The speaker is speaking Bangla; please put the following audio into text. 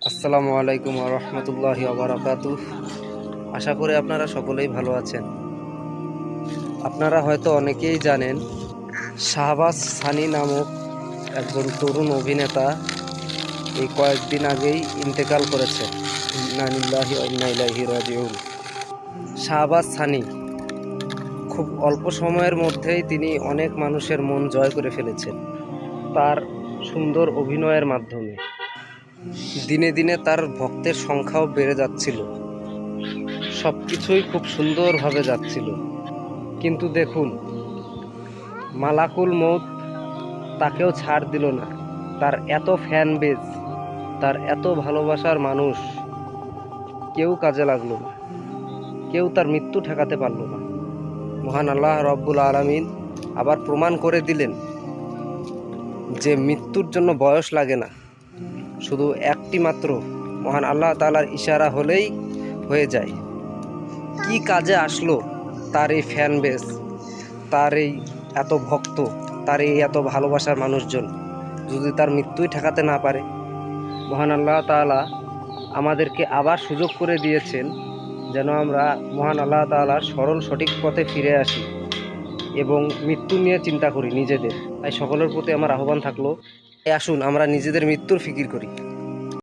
আসসালামু আলাইকুম ওয়া রাহমাতুল্লাহি ওয়া বারাকাতুহ। আশা করি আপনারা সকলেই ভালো আছেন। আপনারা হয়তো অনেকেই জানেন, শাহবাজ সানি নামক একজন তরুণ অভিনেতা এই কয়েকদিন আগেই ইন্তেকাল করেছেন। ইন্না লিল্লাহি ওয়া ইন্না ইলাইহি রাজিউন। শাহবাজ সানি খুব অল্প সময়ের মধ্যেই তিনি অনেক মানুষের মন জয় করে ফেলেছেন তার সুন্দর অভিনয়ের মাধ্যমে। দিনে দিনে তার ভক্তের সংখ্যাও বেড়ে যাচ্ছিল, সব কিছুই খুব সুন্দরভাবে যাচ্ছিল। কিন্তু দেখুন, মালাকুল মৌত তাকেও ছাড় দিল না। তার এত ফ্যান বেজ, তার এত ভালোবাসার মানুষ, কেউ কাজে লাগলো না, কেউ তার মৃত্যু ঠেকাতে পারলো না। মহান আল্লাহ রব্বুল আলামিন আবার প্রমাণ করে দিলেন যে মৃত্যুর জন্য বয়স লাগে না, শুধু একটি মাত্র মহান আল্লাহ তাআলার ইশারা হলেই হয়ে যায়। কি কাজে আসলো তার এই ফ্যান বেস, তার এই এত ভক্ত, তার এই এত ভালোবাসার মানুষজন, যদি তার মৃত্যুই ঠেকাতে না পারে? মহান আল্লাহ তাআলা আমাদেরকে আবার সুযোগ করে দিয়েছেন যেন আমরা মহান আল্লাহ তাআলার সরল সঠিক পথে ফিরে আসি এবং মৃত্যু নিয়ে চিন্তা করি নিজেদের। তাই সকলের প্রতি আমার আহ্বান থাকলো, আসুন আমরা নিজেদের মৃত্যুর ফিকির করি।